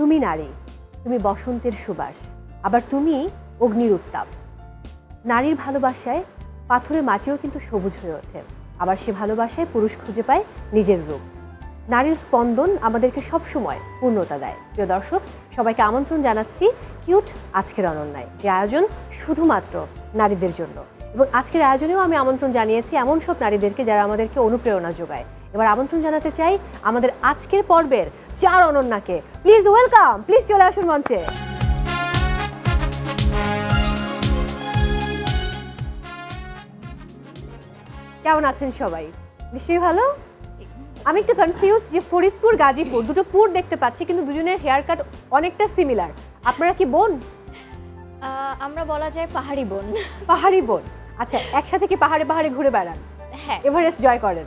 তুমি নারী, তুমি বসন্তের সুবাস, আবার তুমি অগ্নির উত্তাপ। নারীর ভালোবাসায় পাথরের মাটিও কিন্তু সবুজ হয়ে ওঠে, আবার সে ভালোবাসায় পুরুষ খুঁজে পায় নিজের রূপ। নারীর স্পন্দন আমাদেরকে সবসময় পূর্ণতা দেয়। প্রিয় দর্শক, সবাইকে আমন্ত্রণ জানাচ্ছি কিউট আজকের অনন্যায়, যে আয়োজন শুধুমাত্র নারীদের জন্য। এবং আজকের আয়োজনেও আমি আমন্ত্রণ জানিয়েছি এমন সব নারীদেরকে যারা আমাদেরকে অনুপ্রেরণা যোগায়। এবার আমন্ত্রণ জানাতে চাই আমাদের আজকের পর্বের 4 অনন্যাকে। প্লিজ ওয়েলকাম, প্লিজ চলে আসুন মঞ্চে। কেমন আছেন সবাই? নিশ্চয়ই ভালো। আমি একটু কনফিউজ যে ফরিদপুর গাজীপুর দুটো পুর দেখতে পাচ্ছি, কিন্তু দুজনের হেয়ার কাট অনেকটা সিমিলার। আপনারা কি বোন? আমরা বলা যায় পাহাড়ি বোন। পাহাড়ি বোন, আচ্ছা। একসাথে কি পাহাড়ে পাহাড়ে ঘুরে বেড়ান? হ্যাঁ, এভারেস্ট জয় করেন?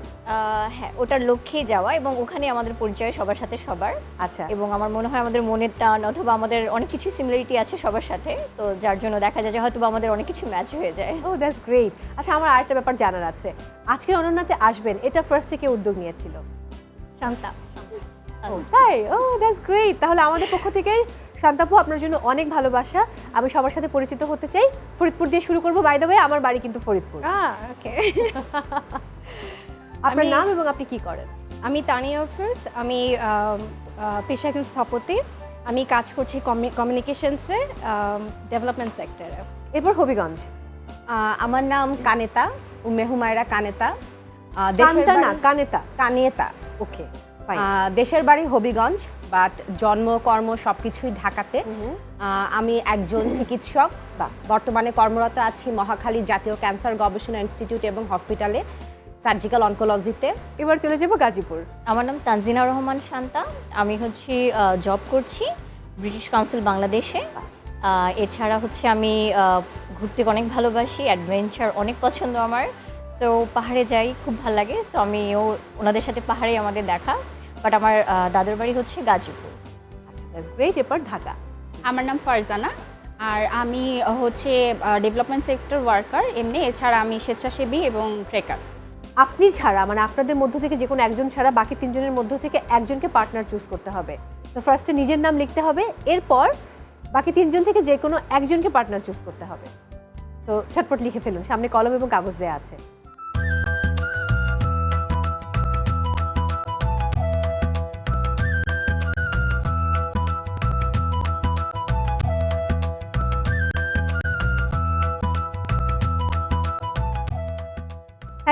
হ্যাঁ, ওটার লক্ষ্যেই যাওয়া, এবং ওখানে আমাদের পরিচয় সবার সাথে সবার। আচ্ছা। এবং আমার মনে হয় আমাদের মনের টান অথবা আমাদের অনেক কিছু সিমিলারিটি আছে সবার সাথে, তো যার জন্য দেখা যায় যে হয়তো আমাদের অনেক কিছু ম্যাচ হয়ে যায়। ও দ্যাটস গ্রেট। আচ্ছা, আমার আরেকটা ব্যাপার জানার আছে। আজকে অনন্যাতে আসবেন, এটা ফার্স্ট থেকে উদ্যোগ নিয়েছিল শান্তা। ও তাই? ও দ্যাটস গ্রেট। তাহলে আমাদের পক্ষ থেকে শান্তাপু, আপনার জন্য অনেক ভালোবাসা। আমি সবার সাথে পরিচিত হতে চাই। ফরিদপুর দিয়ে শুরু করবো। বাই দ্য ওয়ে, আমার বাড়ি কিন্তু ফরিদপুর। ওকে। আপনার নাম এবং আপনি কি করেন? আমি তানিয়া ফার্স। আমি পেশায় একজন স্থপতি। আমি কাজ করছি কমিউনিকেশনসে, ডেভেলপমেন্ট সেক্টরে। এরপর হবিগঞ্জ। আমার নাম কানেতা, উম্মে হুমায়রা কানেতা। কান্তা না, কানেতা। কানিয়েতা। ওকে। দেশের বাড়ি হবিগঞ্জ, বাট জন্ম কর্ম সবকিছুই ঢাকাতে। আমি একজন চিকিৎসক, বর্তমানে কর্মরত আছি মহাখালী জাতীয় ক্যান্সার গবেষণা ইনস্টিটিউট এবং হসপিটালে সার্জিক্যাল অনকোলজিতে। এবার চলে যাব গাজীপুর। আমার নাম তানজিনা রহমান শান্তা। আমি হচ্ছে জব করছি ব্রিটিশ কাউন্সিল বাংলাদেশে। এছাড়া হচ্ছে আমি ঘুরতে অনেক ভালোবাসি, অ্যাডভেঞ্চার অনেক পছন্দ আমার। সো পাহাড়ে যাই, খুব ভালো লাগে। সো আমিও ওনাদের সাথে পাহাড়ে আমাদের দেখা, বাট আমার দাদুর বাড়ি হচ্ছে গাজীপুর। That's great. এরপর ঢাকা। আমার নাম ফারজানা, আর আমি হচ্ছে ডেভেলপমেন্ট সেক্টর ওয়ার্কার এমনি। এছাড়া আমি স্বেচ্ছাসেবী এবং ট্রেকার। আপনি ছাড়া, মানে আপনাদের মধ্য থেকে যে কোনো একজন ছাড়া বাকি 3 জনের মধ্য থেকে একজনকে পার্টনার চুজ করতে হবে। তো ফার্স্টে নিজের নাম লিখতে হবে, এরপর বাকি 3 জন থেকে যে কোনো একজনকে পার্টনার চুজ করতে হবে। তো ঝটপট লিখে ফেলুন, সামনে কলম এবং কাগজ দেওয়া আছে।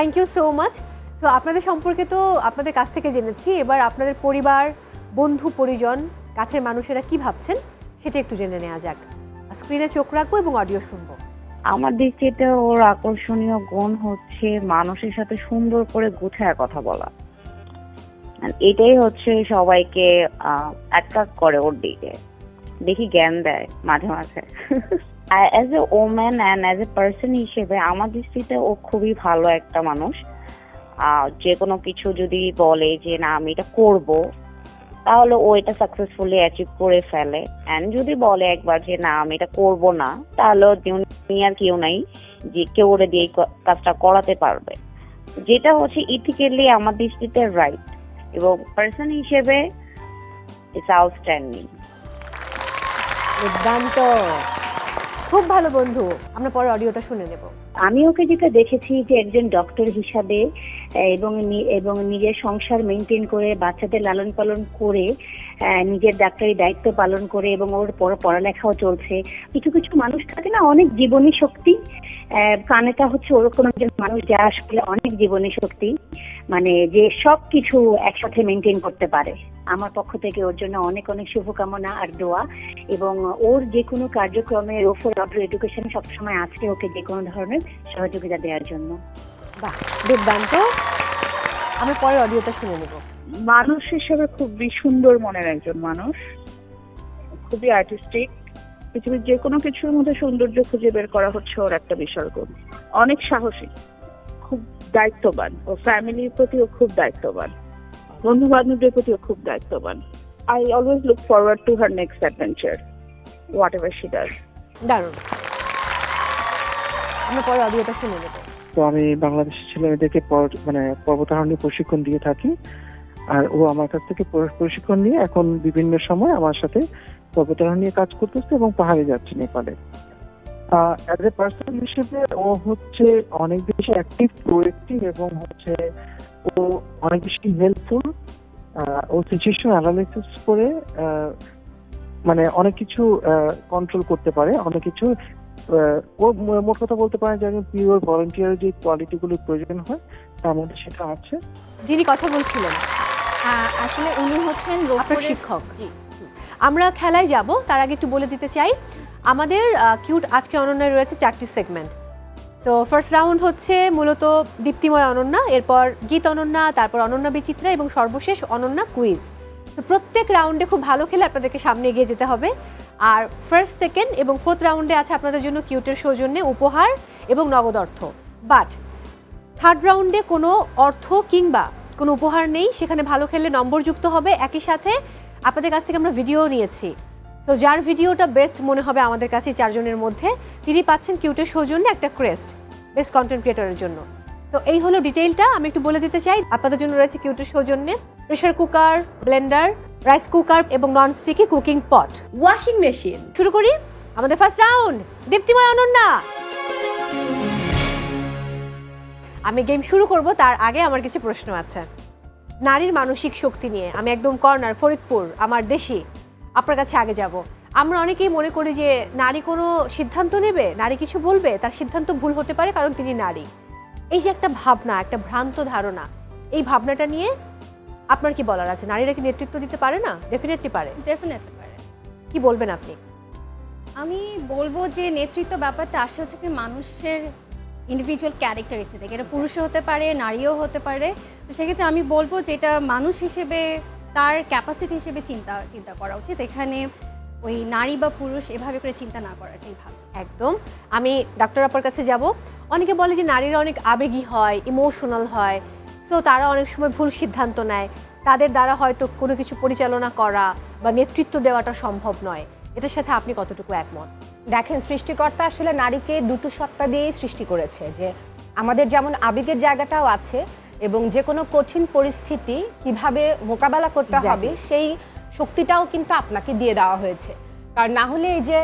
Thank you so much. So আপনাদের সম্পর্কে তো আপনাদের কাছ থেকে জেনেছি, এবার আপনাদের পরিবার, বন্ধু পরিজন, কাছের মানুষেরা কি ভাবছেন সেটা একটু জেনে নেওয়া যাক। স্ক্রিনে চোখ রাখবো এবং অডিও শুনবো। আমার দৃষ্টিতে ওর আকর্ষণীয় গুণ হচ্ছে মানুষের সাথে সুন্দর করে গুছায় কথা বলা। এটাই হচ্ছে সবাইকে অ্যাট্রাক্ট করে ওর দিকে। দেখি জ্ঞান দেয় মাঝে মাঝে। As a woman and as a person হিসেবে আমার দৃষ্টিতে ও খুবই ভালো একটা মানুষ। যে কোনো কিছু যদি বলে যে না আমি এটা করব, তাহলে ও এটা সাকসেসফুলি অ্যাচিভ করে ফেলে। অ্যান্ড যদি বলে একবার যে না আমি এটা করব না, তাহলে দুনিয়ার কেউ নাই যে কেউ ওরে দিয়ে কাজটা করাতে পারবে। যেটা হচ্ছে ইথিক্যালি আমার দৃষ্টিতে রাইট, এবং পার্সন হিসেবে ইটস আউটস্ট্যান্ডিং। দুর্দান্ত, খুব ভালো বন্ধু। আমরা পরে অডিওটা শুনে নেব। আমি ওকে যেটা দেখেছি যে একজন ডক্টর হিসাবে এবং নিজের সংসার মেনটেন করে, বাচ্চাদের লালন পালন করে, নিজের ডাক্তারি দায়িত্ব পালন করে, এবং ওর পড়ালেখাও চলছে। কিছু কিছু মানুষ থাকে না, অনেক জীবনী শক্তি। কানেটা হচ্ছে ওরকম একজন মানুষ যা আসলে অনেক জীবনী শক্তি, মানে যে সব কিছু একসাথে মেনটেন করতে পারে। আমার পক্ষ থেকে ওর জন্য অনেক অনেক শুভকামনা আর দোয়া, এবং ওর যে কোনো কার্যক্রমে রোফর অর্ডার এডুকেশন সবসময় আছে ওকে যে কোনো ধরনের সহযোগিতা দেওয়ার জন্য। বাহ, দুর্দান্ত। আমরা পরে অডিওটা শুনে নেব। মানুষ হিসেবে খুবই সুন্দর মনের একজন মানুষ, খুবই আর্টিস্টিক। পৃথিবীর যে কোনো কিছুর মধ্যে সৌন্দর্য খুঁজে বের করা হচ্ছে ওর একটা বিশাল গুণ। অনেক সাহসী, খুব দায়িত্ববান, ও ফ্যামিলির প্রতিও খুব দায়িত্ববান, বন্ধু বান্ধবদের প্রতিও খুব দায়িত্ববান। I always look forward to her next adventure, whatever she does. দারুণ। আমরা পরে অডিওটা শুনে নেব। তো আমি বাংলাদেশের ছেলেমেয়েদেরকে পর্বতারোহণের প্রশিক্ষণ দিয়ে থাকি। আর ও আমার কাছ থেকে প্রশিক্ষণ নিয়ে এখন বিভিন্ন সময় আমার সাথে পর্বতারোহণ নিয়ে কাজ করতেছে এবং পাহাড়ে যাচ্ছে নেপালে। অ্যাজ এ পার্সন হিসেবে ও হচ্ছে অনেক বেশি অ্যাক্টিভ, প্রোঅ্যাক্টিভ এবং হচ্ছে ও অনেক বেশি হেল্পফুল। ও সিচুয়েশন অ্যানালাইসিস করে মানে অনেক কিছু কন্ট্রোল করতে পারে, অনেক কিছু ও মোট কথা বলতে পারে যে একজন পিওর ভলান্টিয়ার যে কোয়ালিটিগুলো প্রয়োজন হয় তার মধ্যে সেটা আছে। যিনি কথা বলছিলেন আসলে উনি হচ্ছেন আপনার রোপপুরের- শিক্ষক। জি। আমরা খেলায় যাব, তার আগে একটু বলে দিতে চাই আমাদের কিউট আজকে অনন্যায় রয়েছে 4টি সেগমেন্ট। তো ফার্স্ট রাউন্ড হচ্ছে মূলত দীপ্তিময় অনন্যা, এরপর গীত অনন্যা, তারপর অনন্যা বিচিত্রা এবং সর্বশেষ অনন্যা কুইজ। তো প্রত্যেক রাউন্ডে খুব ভালো খেলে আপনাদেরকে সামনে এগিয়ে যেতে হবে। আর ফার্স্ট, সেকেন্ড এবং ফোর্থ রাউন্ডে আছে আপনাদের জন্য কিউটের সৌজন্যে উপহার এবং নগদ অর্থ। বাট থার্ড রাউন্ডে কোনো অর্থ কিংবা কোনো উপহার নেই, সেখানে ভালো খেললে নম্বর যুক্ত হবে। একই সাথে আপনাদের কাছ থেকে আমরা ভিডিও নিয়েছি, তো যার ভিডিওটা বেস্ট মনে হবে আমাদের কাছে 4 জনের মধ্যে, তিনি পাচ্ছেন কিউটের সৌজন্যে একটা ক্রেস্ট বেস্ট কন্টেন্ট ক্রিয়েটরের জন্য। তো এই হলো ডিটেইলটা, আমি একটু বলে দিতে চাই আপনাদের জন্য রয়েছে কিউটের সৌজন্যে pressure cooker, blender, rice cooker এবং non sticky cooking pot, washing machine. শুরু করি আমাদের ফার্স্ট রাউন্ড, দীপ্তিময় অনন্যা। আমি গেম শুরু করব, তার আগে আমার কিছু প্রশ্ন আছে নারীর মানসিক শক্তি নিয়ে। আমি একদম কর্নার ফরিদপুর, আমার দেশি, আপনার কাছে আগে যাব। আমরা অনেকেই মনে করি যে নারী কোনো সিদ্ধান্ত নেবে, নারী কিছু বলবে, তার সিদ্ধান্ত ভুল হতে পারে কারণ তিনি নারী। এই যে একটা ভাবনা, একটা ভ্রান্ত ধারণা, এই ভাবনাটা নিয়ে আপনার কি বলার আছে? নারীরা কি নেতৃত্ব দিতে পারে না? ডেফিনেটলি পারে। ডেফিনেটলি পারে। কি বলবেন আপনি? আমি বলবো যে নেতৃত্ব ব্যাপারটা আসলে হচ্ছে কি মানুষের ইন্ডিভিজুয়াল ক্যারেক্টারিস্টিক থেকে, এটা পুরুষও হতে পারে, নারীও হতে পারে। তো সেক্ষেত্রে আমি বলবো যে এটা মানুষ হিসেবে তার ক্যাপাসিটি হিসেবে চিন্তা করা উচিত। এখানে ওই নারী বা পুরুষ এভাবে করে চিন্তা না করাটাই ভালো। একদম। আমি ডাক্তার আপার কাছে যাব। অনেকে বলে যে নারীরা অনেক আবেগী হয়, ইমোশনাল হয়, সো তারা অনেক সময় ভুল সিদ্ধান্ত নেয়, তাদের দ্বারা হয়তো কোনো কিছু পরিচালনা করা বা নেতৃত্ব দেওয়াটা সম্ভব নয়। এটার সাথে আপনি কতটুকু একমত? দেখেন, সৃষ্টিকর্তা আসলে নারীকে দুটো সত্তা দিয়েই সৃষ্টি করেছে, যে আমাদের যেমন আবেগের জায়গাটাও আছে এবং যে কোনো কঠিন পরিস্থিতি কিভাবে মোকাবেলা করতে হবে সেই শক্তিটাও কিন্তু আপনাকে দিয়ে দেওয়া হয়েছে। কারণ না হলে এই যে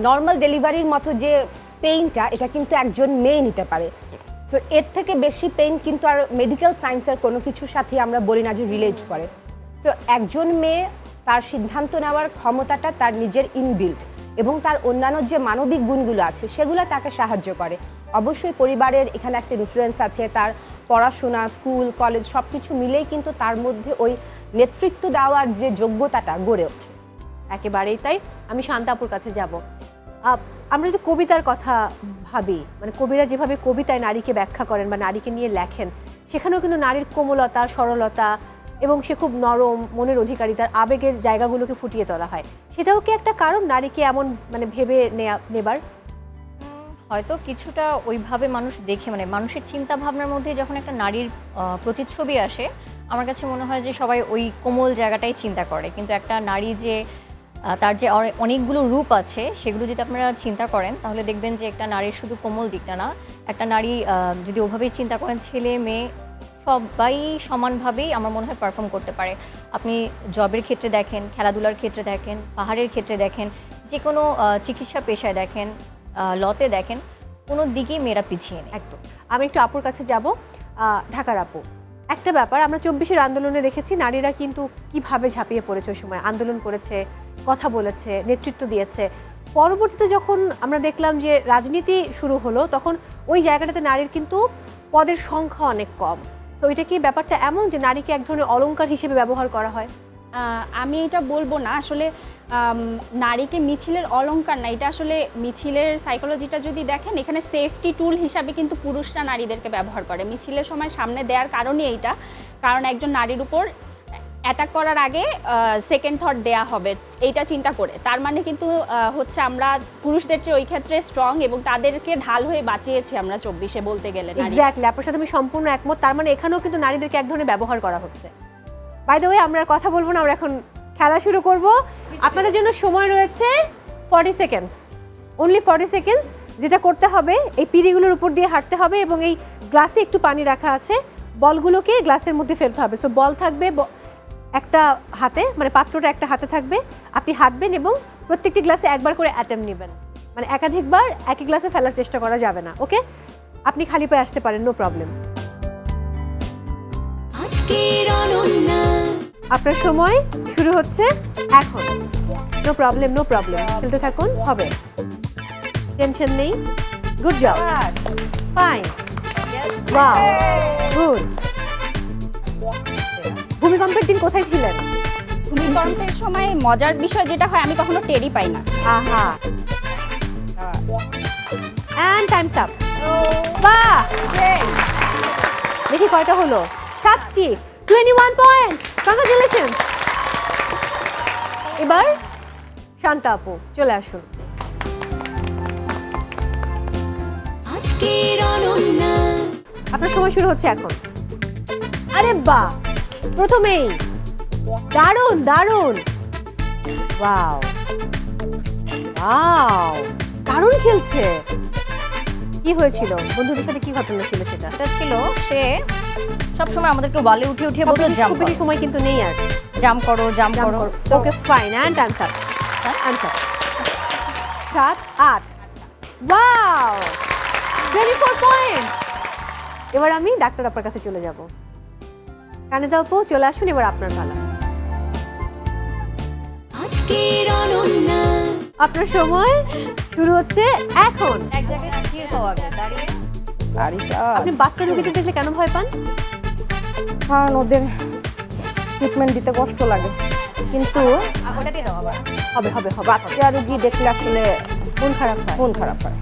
নর্মাল ডেলিভারির মতো যে পেইনটা, এটা কিন্তু একজন মেয়ে নিতে পারে। সো এর থেকে বেশি পেইন কিন্তু আর মেডিকেল সায়েন্সের কোনো কিছুর সাথে আমরা বলি না যে রিলেট করে। তো একজন মেয়ে তার সিদ্ধান্ত নেওয়ার ক্ষমতাটা তার নিজের ইনবিল্ট এবং তার অন্যান্য যে মানবিক গুণগুলো আছে সেগুলো তাকে সাহায্য করে। অবশ্যই পরিবারের এখানে একটা ইনফ্লুয়েন্স আছে, তার পড়াশোনা, স্কুল, কলেজ সব কিছু মিলেই কিন্তু তার মধ্যে ওই নেতৃত্ব দেওয়ার যে যোগ্যতাটা গড়ে ওঠে। একেবারেই তাই। আমি শান্তাপুর কাছে যাব। আমরা যদি কবিতার কথা ভাবি, মানে কবিরা যেভাবে কবিতায় নারীকে ব্যাখ্যা করেন বা নারীকে নিয়ে লেখেন, সেখানেও কিন্তু নারীর কোমলতা, সরলতা এবং সে খুব নরম মনের অধিকারী, তার আবেগের জায়গাগুলোকে ফুটিয়ে তোলা হয়। সেটাও কি একটা কারণ নারীকে এমন মানে ভেবে নেবার? হয়তো কিছুটা ওইভাবে মানুষ দেখে, মানে মানুষের চিন্তা ভাবনার মধ্যে যখন একটা নারীর প্রতিচ্ছবি আসে, আমার কাছে মনে হয় যে সবাই ওই কোমল জায়গাটাই চিন্তা করে। কিন্তু একটা নারী যে তার যে অনেকগুলো রূপ আছে, সেগুলো যদি আপনারা চিন্তা করেন তাহলে দেখবেন যে একটা নারীর শুধু কোমল দিকটা না, একটা নারী যদি ওভাবেই চিন্তা করেন, ছেলে মেয়ে সবাই সমানভাবেই আমার মনে হয় পারফর্ম করতে পারে। আপনি জবের ক্ষেত্রে দেখেন, খেলাধুলার ক্ষেত্রে দেখেন, পাহাড়ের ক্ষেত্রে দেখেন, যে কোনো চিকিৎসা পেশায় দেখেন, লতে দেখেন, কোনো দিকেই মেয়েরা পিছিয়ে নেই। একদম। আমি একটু আপুর কাছে যাব। ঢাকার আপু, একটা ব্যাপার আমরা 24-এর আন্দোলনে দেখেছি নারীরা কিন্তু কিভাবে ঝাঁপিয়ে পড়েছে, ওই সময় আন্দোলন করেছে, কথা বলেছে, নেতৃত্ব দিয়েছে। পরবর্তীতে যখন আমরা দেখলাম যে রাজনীতি শুরু হলো, তখন ওই জায়গাটাতে নারীর কিন্তু পদের সংখ্যা অনেক কম। তো এটা কি ব্যাপারটা এমন যে নারীকে এক ধরনের অলংকার হিসেবে ব্যবহার করা হয়? আমি এটা বলবো না আসলে নারীকে মিছিলের অলংকার না, এটা আসলে মিছিলের সাইকোলজিটা যদি দেখেন, এখানে সেফটি টুল হিসাবে কিন্তু পুরুষরা নারীদেরকে ব্যবহার করে। মিছিলের সময় সামনে দেওয়ার কারণই এইটা, কারণ একজন নারীর উপর অ্যাটাক করার আগে সেকেন্ড থট দেয়া হবে এইটা চিন্তা করে। তার মানে কিন্তু হচ্ছে আমরা পুরুষদের চেয়ে ওই ক্ষেত্রে স্ট্রং এবং তাদেরকে ঢাল হয়ে বাঁচিয়েছি আমরা 24-এ বলতে গেলে। এক্স্যাক্টলি, আপনার সাথে আমি সম্পূর্ণ একমত। তার মানে এখানেও কিন্তু নারীদেরকে এক ধরনের ব্যবহার করা হচ্ছে। বাই দ্য ওয়ে, আমরা আর কথা বলবো না, আমরা এখন খেলা শুরু করব। আপনাদের জন্য সময় রয়েছে 40 সেকেন্ডস, অনলি 40 সেকেন্ডস। যেটা করতে হবে, এই পিঁড়িগুলোর উপর দিয়ে হাঁটতে হবে এবং এই গ্লাসে একটু পানি রাখা আছে, বলগুলোকে গ্লাসের মধ্যে ফেলতে হবে। সো বল থাকবে একটা হাতে, মানে পাত্রটা একটা হাতে থাকবে, আপনি হাঁটবেন এবং প্রত্যেকটি গ্লাসে একবার করে অ্যাটেম নেবেন, মানে একাধিকবার একই গ্লাসে ফেলার চেষ্টা করা যাবে না। ওকে, আপনি খালি পায়ে আসতে পারেন, নো প্রবলেম। আপনার সময় শুরু হচ্ছে এখন। নো প্রবলেম, নো প্রবলেম, খেলতে থাকুন, হবে, টেনশন নেই। Good job, fine, wow, good. ভূমিকম্পের দিন কোথায় ছিলেন? ভূমিকম্পের সময় মজার বিষয় যেটা হয়, আমি কখনো টেরই পাই না। আহা, এন্ড টাইমস আপ। বাহ, দেখি কয়টা হলো? 7টি, 21 পয়েন্টস, কংগ্রাচুলেশনস। এবার শান্তা আপু চলে আসুন। আপনার সময় শুরু হচ্ছে এখন। আরে বাহ, প্রথমেই দারুণ দারুণ, ওয়াও ওয়াও, দারুণ খেলছে। কি হয়েছিল, বন্ধুদের সাথে কি ঘটনা ছিল সেটা? এটা ছিল সে সবসময় আমাদেরকে বলে উঠে উঠে বলতো জাম্প খুব বেশি সময় কিন্তু নেই আর। জাম্প করো জাম্প করো। Okay fine, and answer, answer 7, 8, wow, 24 points. এবার আমি ডাক্তার আপনার কাছে চলে যাব। কানিতা আপু চলে আসুন, এবার আপনার পালা। আপনার সময় শুরু হচ্ছে এখন। এক জায়গায় স্থির হওয়া আগে দাঁড়িয়ে। আপনি বাচ্চা রোগীদের দেখলে কেন ভয় পান? কারণ ওদের ট্রিটমেন্ট দিতে কষ্ট লাগে, কিন্তু ওটা দিয়ে দাও আবার। হবে হবে হবে, বাচ্চা রোগী দেখলে আসলে মন খারাপ হয়। মন খারাপ হয়।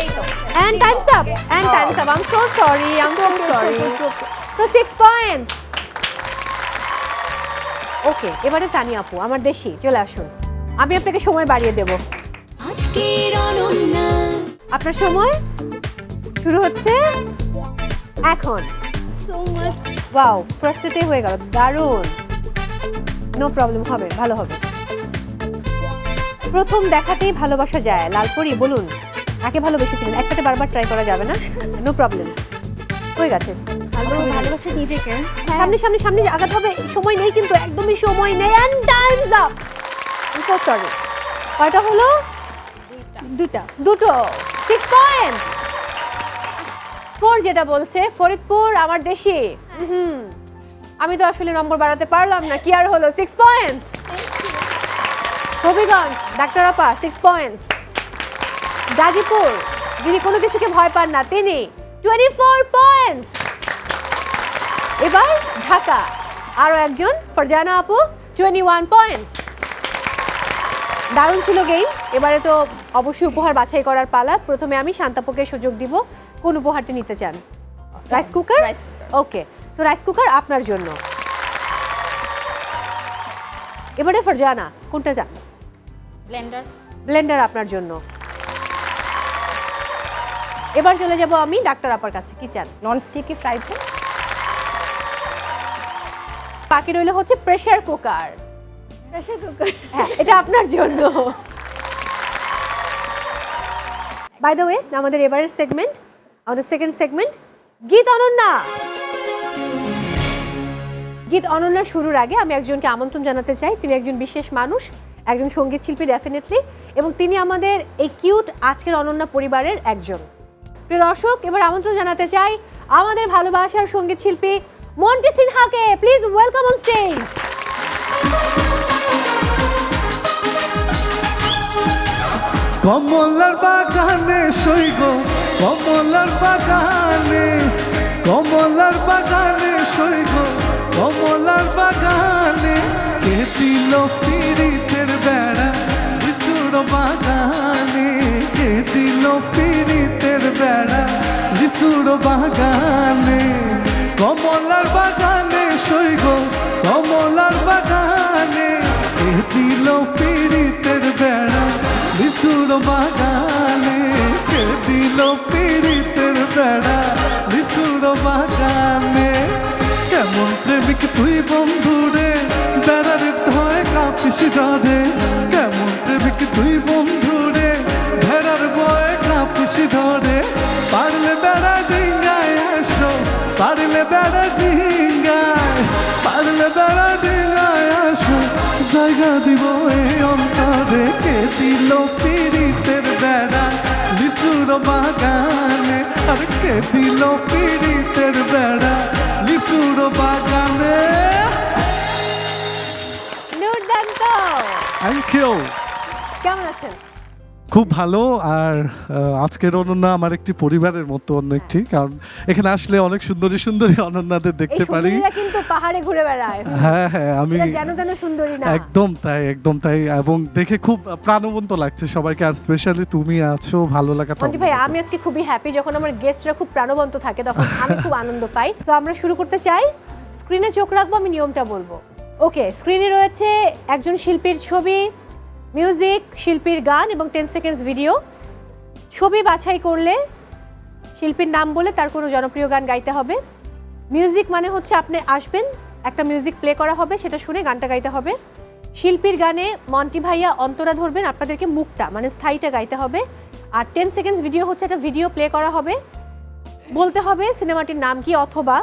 এই তো। And time's up. And time's up. I'm so sorry. I'm so sorry. So 6 points. ওকে, এবারে তানি আপু, আমার দেশি, চলে আসুন। আমি আপনাকে সময় বাড়িয়ে দেব। আপনার সময় শুরু হচ্ছে এখন। So much. ওয়াও, ফ্রাস্ট্রেটেড হয়ে গেল, দারুণ। নো প্রবলেম, হবে, ভালো হবে। প্রথম দেখাতেই ভালোবাসা যায়, লালপরি বলুন কাকে ভালোবেসেছিলেন? একটাতে বারবার ট্রাই করা যাবে না, নো প্রবলেম, হয়ে গেছে। ভালোবাসা নিজেকে। সামনে সামনে সামনে আগাতে হবে, সময় নেই কিন্তু, একদমই সময় নেই। And time's up. I am so sorry. কয়টা হলো? দুটো 6 পয়েন্টস। স্কোর যেটা বলছে ফরিদপুর আমার দেশি। আমি তো আসলে নম্বর বাড়াতে পারলাম না, কি আর হলো, 6 পয়েন্টস। হবিগঞ্জ ডাক্তার আপা 6 পয়েন্টস। গাজীপুর যিনি কোনো কিছুকে ভয় পান না, তিনি 24 পয়েন্টস। এবার ঢাকা আরো একজন, ফারজানা আপু 21 পয়েন্টস। দারুণ ছিল গেম। এবারে তো অবশ্যই উপহার বাছাই করার পালা। প্রথমে আমি শান্তাপুকে সুযোগ দিব, কোন উপহারটি নিতে চান? Rice cooker? Okay, so rice cooker আপনার জন্য। এবারে ফারজানা কোনটা চান? ব্লেন্ডার। ব্লেন্ডার আপনার জন্য। এবার চলে যাব আমি ডাক্তার আপার কাছে, কি চান? Non sticky fry pan. বাকি রইল হচ্ছে প্রেসার কুকার। প্রেসার কুকার, হ্যাঁ, এটা আপনার জন্য। বাই দ্য ওয়ে, আমাদের এবারের সেগমেন্ট, আমাদের সেকেন্ড সেগমেন্ট, গীত অনন্যা। গীত অনন্যা শুরুর আগে আমি একজনকে আমন্ত্রণ জানাতে চাই। তিনি একজন বিশেষ মানুষ, একজন সঙ্গীত শিল্পী ডেফিনেটলি, এবং তিনি আমাদের এই কিউট আজকের অনন্যা পরিবারের একজন। প্রিয় দর্শক, এবার আমন্ত্রণ জানাতে চাই আমাদের ভালোবাসার সঙ্গীত শিল্পী মন্টি সিনহাকে। Please welcome on stage. কমলার বাগানে সইগ, কমলার বাগানে, কমলার বাগানে সইগ, কমলার বাগানে, কে দিল পীড়িতের বেড়া লিচুর বাগানে, কে দিল পীড়িতের বেড়া লিচুর বাগানে, কমলার বাগানে সইগ, কমলার বাগানে, কে দিল পীড়িতের বেড়া লিচুর বাগানে, কে দিল পীড়িতের বেড়া লিচুর বাগানে। কেমন প্রেমিক তুই বন্ধুরে, বেড়ার ভয় কাঁপিস ডরে, কেমন প্রেমিক তুই বন্ধুরে, ভেড়ার ভয় কাঁপিস ডরে, পারলে বেড়া ডিঙ্গা জায়গা দিব এই অন্তরে, কে দিল পীড়িতের বেড়া লিচুর বাগানে, আর কে দিল পীড়িতের বেড়া লিচুর বাগানে। দুর্দান্ত। Thank you. কেমন আছেন? খুব ভালো। আর আজকের অনন্যা আমার একটি পরিবারের মতো অন্য একটি, কারণ এখানে আসলে অনেক সুন্দরী সুন্দরী অনন্যাদের দেখতে পারি। সুন্দরীরা কিন্তু পাহাড়ে ঘুরে বেড়ায়। হ্যাঁ হ্যাঁ, আমি যেন তেন সুন্দরী না। একদম তাই, একদম তাই। এবং দেখে খুব প্রাণবন্ত লাগছে সবাইকে, আর স্পেশালি তুমি আছো, ভালো লাগা। মন্টি ভাই, আমি আজকে খুবই হ্যাপি যখন আমার গেস্টরা খুব প্রাণবন্ত থাকে, তখন আমি খুব আনন্দ পাই। তো আমরা শুরু করতে চাই। স্ক্রিনে চোখ রাখবো, আমি নিয়মটা বলবো। ওকে, স্ক্রিনে রয়েছে একজন শিল্পীর ছবি, মিউজিক, শিল্পীর গান এবং 10 সেকেন্ডস ভিডিও। ছবি বাছাই করলে শিল্পীর নাম বলে তার কোনো জনপ্রিয় গান গাইতে হবে। মিউজিক মানে হচ্ছে আপনি আসবেন, একটা মিউজিক প্লে করা হবে, সেটা শুনে গানটা গাইতে হবে। শিল্পীর গানে মন্টি ভাইয়া অন্তরা ধরবেন, আপনাদেরকে মুখটা মানে স্থায়ীটা গাইতে হবে। আর 10 সেকেন্ডস ভিডিও হচ্ছে একটা ভিডিও প্লে করা হবে, বলতে হবে সিনেমাটির নাম কি, অথবা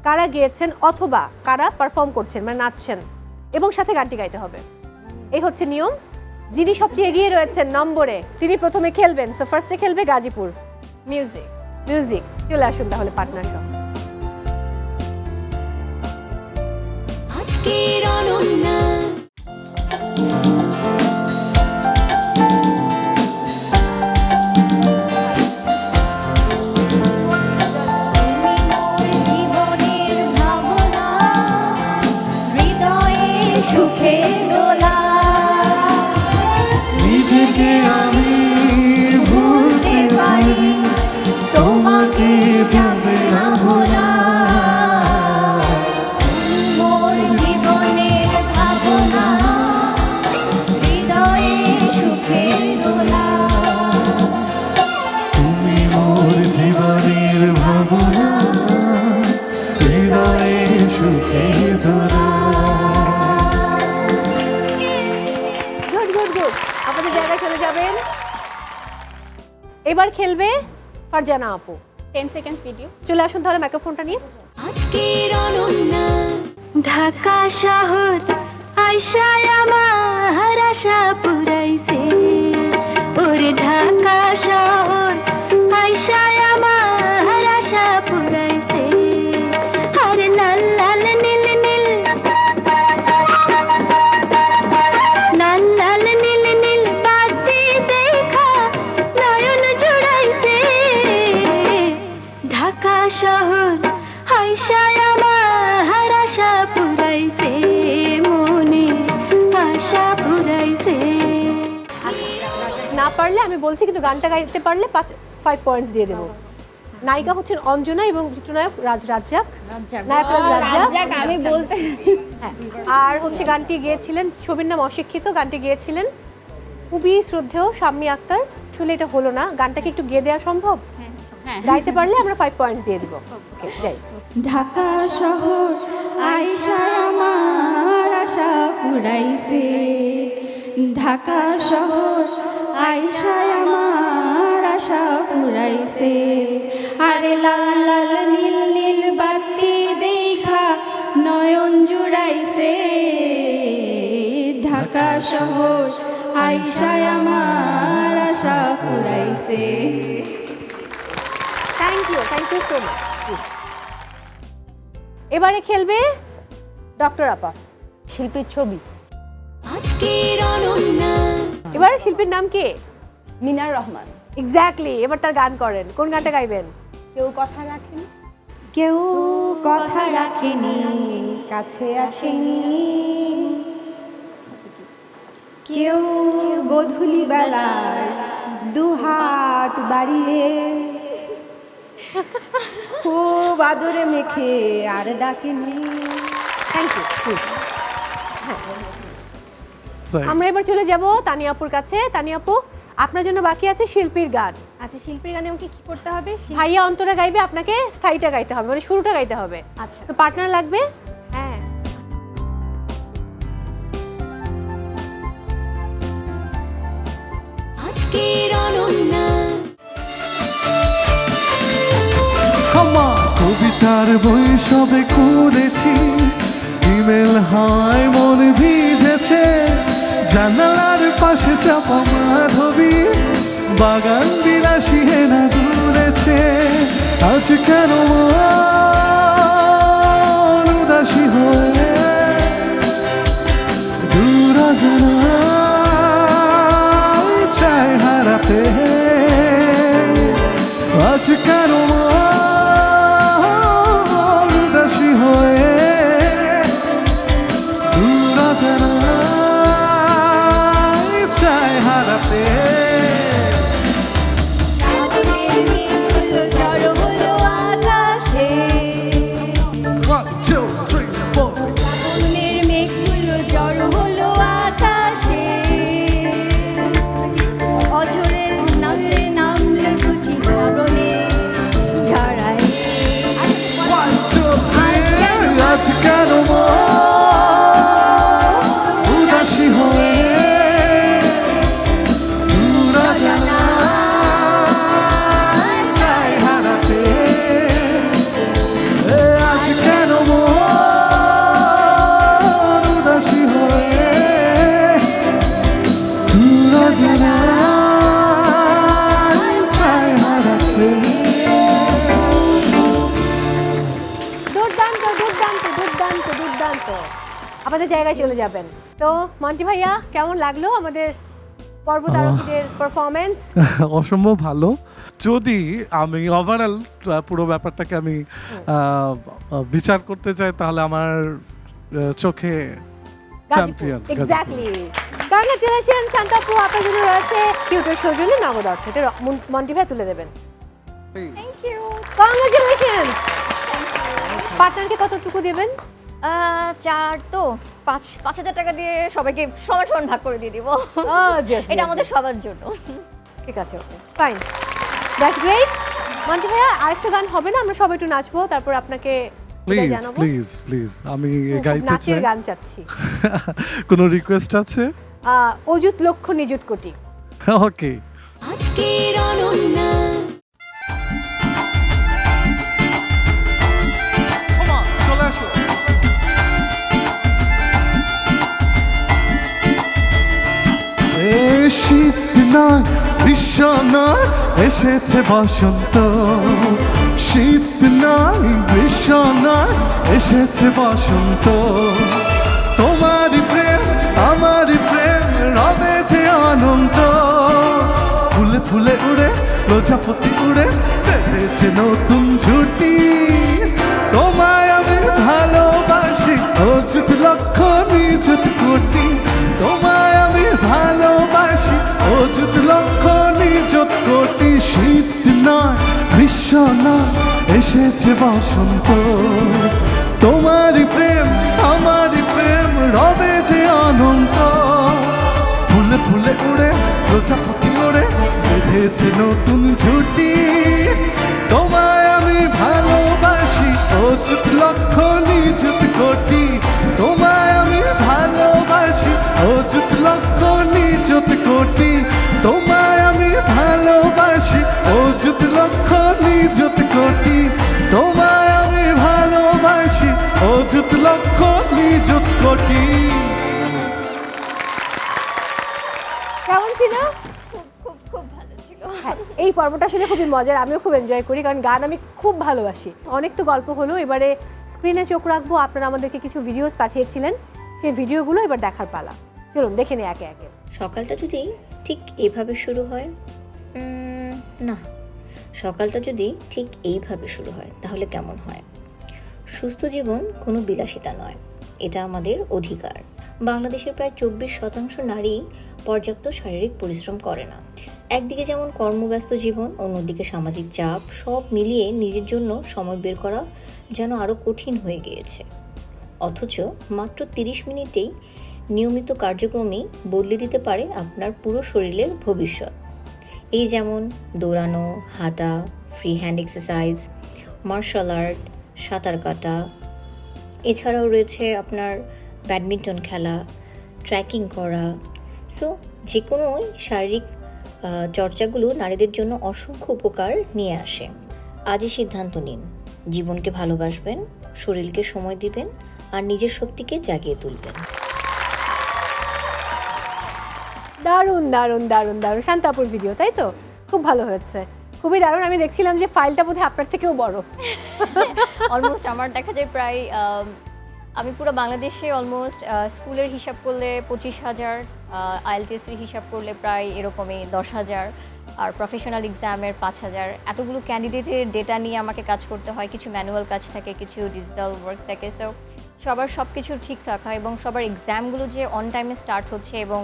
কারা গেয়েছেন, অথবা কারা পারফর্ম করছেন মানে নাচছেন, এবং সাথে গানটি গাইতে হবে। এই হচ্ছে নিয়ম। যিনি সবচেয়ে এগিয়ে রয়েছেন নম্বরে, তিনি প্রথমে খেলবেন। সো ফার্স্টে খেলবে গাজীপুর। মিউজিক। মিউজিক, চলে আসুন তাহলে পার্টনার সহ। আজকের অনন্যা। সুখের দোলা, নিজেকে আমি ভুলতে পারি, তোমাকে যাবে না ভোলা। মোর জীবনের ভাবনা, হৃদয়ে সুখের দোলা। তুমি মোর জীবনের ভাবনা, হৃদয়ে সুখের দোলা। গুড গুড গুড, আপনাদের জায়গায় চলে যাবেন। এবার খেলবে ফারজানা আপু। 10 সেকেন্ডস ভিডিও। চলে আসুন তাহলে মাইক্রোফোনটা নিয়ে। আজকের অনন্যা। ঢাকা শহর আইসায় আমার আশা পুরাইছে, ওরে ঢাকা শহর আইসায় আমার আশা পুরাইছে। আরে লাল লাল নীল নীল, লাল লাল নীল নীল বাতি দেখা নয়ন জুড়াইছে। ঢাকা শহর আইসায় আমার আশা পুরাইছে, মনে আশা পুরাইছে। না পারলে আমি বলছি, কিন্তু গানটা গাইতে পারলে 5 পয়েন্টস দিয়ে দেবো। নায়িকা হচ্ছেন অঞ্জনা এবং চিত্রনায়ক রাজ্জাক। নায়ক রাজ্জাক। আমি বলতে হ্যাঁ, আর হচ্ছে গানটি গেয়েছিলেন, ছবির নাম অশিক্ষিত, গানটি গেয়েছিলেন খুবই শ্রদ্ধেয় শাম্মী আক্তার। আসলে এটা হলো না, গানটাকে একটু গেয়ে দেওয়া সম্ভব? হ্যাঁ। গাইতে পারলে আমরা 5 পয়েন্টস দিয়ে দিব। ওকে, যাই। ঢাকা শহর আইসায় আমার আশা ফুরাইছে, ঢাকা শহর আইসায় আমার আশা ফুরাইছে। আরে লাল লাল নীল নীল বাতি দেখা নয়ন জুড়াইছে। ঢাকা শহর আইসায় আমার আশা ফুরাইছে। Thank you so much. এবারে খেলবে ডক্টর আপা, শিল্পীর ছবি। আজকের অনন্যা। এবার শিল্পীর নাম কি? মিনার রহমান। এক্স্যাক্টলি। এবার তার গান করেন, কোন গানটা গাইবেন? কেউ কথা রাখেনি, কেউ কথা রাখেনি, কাছে আসেনি, কেউ গধূলি বেলায় দুহাত বাড়িয়ে খুব আদরে মেখে আর ডাকেনি। Thank you. আমরা এবার চলে যাব তানিয়া আপুর কাছে। তানিয়া আপু, আপনার জন্য বাকি আছে শিল্পীর গান। আচ্ছা, শিল্পীর গানে আমাকে কি করতে হবে? ভাইয়া অন্তরা গাইবে, আপনাকে স্থায়ীটা গাইতে হবে, মানে শুরুটা গাইতে হবে। আচ্ছা, তো পার্টনার লাগবে। হ্যাঁ। আজকের অনন্যা। কবিতার বই সবে করেছি, ইমেল হয় মন ভিজেছে, জানালার পাশে চাপা মাধবী, বাগান বিলাসী হেনা ঘুরেছে। আজ কেন মন উদাসী হয়ে দূর অজানায় চায় হারাতে। আজ কেন মন উদাসী হয়ে দূর অজানায় চায় হারাতে। ঝড় হলো আকাশে, One, two, three, four. শ্রাবণের মেঘগুলো ঝড় হলো আকাশে, অঝরে নামলে নামলে বুঝি ঝরনে ঝরায়। One, two, three. আজ কেন মন উদাসী হয়ে দূর অজানায় চায় হারাতে। আজ কেন মন উদাসী হয়ে দূর অজানায় চায় হারাতে। দুর্দান্ত দুর্দান্ত দুর্দান্ত দুর্দান্ত। আমাদের জায়গায় চলে যাবেন। তো মন্টি ভাইয়া, কেমন লাগলো আমাদের পর্বতারোহীদের পারফরমেন্স? অসম্ভব ভালো। যদি আমি ওভারঅল পুরো ব্যাপারটাকে আমি বিচার করতে চাই, তাহলে আমার চোখে চ্যাম্পিয়ন এক্স্যাক্টলি। কংগ্রাচুলেশন শান্তাপু, আপনার জন্য রয়েছে কিউটের সৌজন্যে নগদ অর্থ। এটা মন্টি ভাই তুলে দেবেন। Thank you. কংগ্রাচুলেশন। পার্টনারকে কতটুকু দেবেন? 4 তো 5,000 টাকা দিয়ে সবাইকে সমান সমান ভাগ করে দিয়ে দিব। Yes, এটা yes, আমাদের yes. সবার জন্য। ঠিক আছে, okay fine, that's great. Monty ভাইয়া, আরেকটা গান হবে না? আমরা সবাই একটু নাচবো, তারপর আপনাকে বিদায় প্লিজ জানাবো। প্লিজ প্লিজ, আমি গাইতে নাচের চাই। গান চাচ্ছি। কোনো রিকোয়েস্ট আছে? অযুত লক্ষ নিযুত কোটি। ওকে। আজকের অনন্যা, চলে আসো। শীত নয়, গ্রীষ্ম নয়, এসেছে বসন্ত। শীত নয়, গ্রীষ্ম নয়, এসেছে বসন্ত। তোমারই প্রেম আমারই প্রেম রবে যে অনন্ত। ফুলে ফুলে উড়ে প্রজাপতি উড়ে বেঁধেছে নতুন ঝুটি। তোমায় আমি ভালোবাসি অযুত লক্ষ নিযুত কোটি। তোমায় আমি ভালোবাসি অযুত লক্ষ নিযুত কোটি। শীত নয়, গ্রীষ্ম নয়, এসেছে বসন্ত। তোমারই প্রেম আমারই প্রেম রবে যে অনন্ত। ফুলে ফুলে উড়ে প্রজাপতি উড়ে বেঁধেছে নতুন ঝুটি। তোমায় আমি ভালোবাসি অযুত লক্ষ নিযুত কোটি। তোমায় আমি ভালোবাসি অযুত লক্ষ নিযুত কোটি। তোমায় আমি ভালোবাসি অযুত লক্ষ নিযুত কোটি। তোমায় আমি ভালোবাসি অযুত লক্ষ নিযুত কোটি। কেমন ছিল? খুব খুব ভালো ছিল। হ্যাঁ, এই পর্বটা আসলে খুবই মজার, আমিও খুব এনজয় করি, কারণ গান আমি খুব ভালোবাসি। অনেক তো গল্প হলো, এবারে স্ক্রিনে চোখ রাখবো। আপনারা আমাদেরকে কিছু ভিডিওস পাঠিয়েছিলেন, সেই ভিডিওগুলো এবার দেখার পালা। চলুন দেখে নিই একে একে। সকালটা যদি ঠিক এভাবে শুরু হয়, না, সকালটা যদি ঠিক এইভাবে শুরু হয় তাহলে কেমন হয়? সুস্থ জীবন কোনো বিলাসিতা নয়, এটা আমাদের অধিকার। বাংলাদেশের প্রায় 24% নারী পর্যাপ্ত শারীরিক পরিশ্রম করে না। একদিকে যেমন কর্মব্যস্ত জীবন, অন্যদিকে সামাজিক চাপ, সব মিলিয়ে নিজের জন্য সময় বের করা যেন আরও কঠিন হয়ে গিয়েছে। অথচ মাত্র 30 মিনিটেই নিয়মিত কার্যক্রমেই বদলে দিতে পারে আপনার পুরো শরীরের ভবিষ্যৎ। এই যেমন দৌড়ানো, হাঁটা, free hand exercise, martial art, সাঁতার কাটা, এছাড়াও রয়েছে আপনার ব্যাডমিন্টন খেলা, ট্রেকিং করা। সো যে কোনো শারীরিক চর্চাগুলো নারীদের জন্য অসংখ্য উপকার নিয়ে আসে। আজই সিদ্ধান্ত নিন, জীবনকে ভালোবাসবেন, শরীরকে সময় দিবেন আর নিজের শক্তিকে জাগিয়ে তুলবেন। দারুণ দারুণ দারুণ দারুণ শান্তাপুর ভিডিও, তাই তো? খুব ভালো হয়েছে, খুবই দারুণ। আমি দেখছিলাম যে ফাইলটা বোধহয় আপনার থেকেও বড়। অলমোস্ট আমার দেখা যায় প্রায় আমি পুরো বাংলাদেশে অলমোস্ট স্কুলের হিসাব করলে 25,000, আইএলটিএসের হিসাব করলে প্রায় এরকমই 10,000, আর প্রফেশনাল এক্সামের 5,000, এতগুলো ক্যান্ডিডেটের ডেটা নিয়ে আমাকে কাজ করতে হয়। কিছু ম্যানুয়াল কাজ থাকে, কিছু ডিজিটাল ওয়ার্ক থাকে। সো সবার সব কিছু ঠিকঠাক হয় এবং সবার এক্সামগুলো যে অন টাইমে স্টার্ট হচ্ছে এবং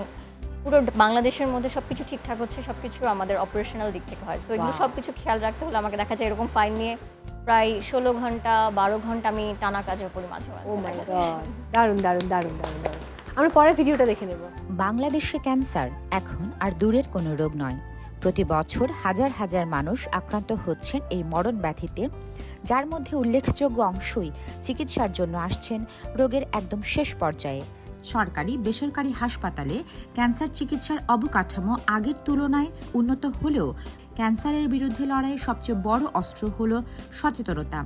পুরো বাংলাদেশের মধ্যে সব কিছু ঠিকঠাক হচ্ছে, সব কিছু আমাদের অপারেশনাল দিক থেকে হয়। সো এগুলো সব কিছু খেয়াল রাখতে হলে আমাকে দেখা যায় এরকম ফাইল নিয়ে প্রায় 16 ঘন্টা 12 ঘন্টা আমি টানা কাজে করি মাঝে মাঝে। ও মাই গড, দারুণ দারুণ দারুণ দারুণ দারুণ। আমরা পরের ভিডিওটা দেখে নেব। বাংলাদেশে ক্যান্সার এখন আর দূরের কোনো রোগ নয়। প্রতি বছর হাজার হাজার মানুষ আক্রান্ত হচ্ছেন এই মরণ ব্যাধিতে, যার মধ্যে উল্লেখযোগ্য অংশই চিকিৎসার জন্য আসছেন রোগের একদম শেষ পর্যায়ে। সরকারি বেসরকারি হাসপাতালে ক্যান্সার চিকিৎসার অবকাঠামো আগের তুলনায় উন্নত হলেও ক্যান্সারের বিরুদ্ধে লড়াইয়ের সবচেয়ে বড় অস্ত্র হলো সচেতনতা।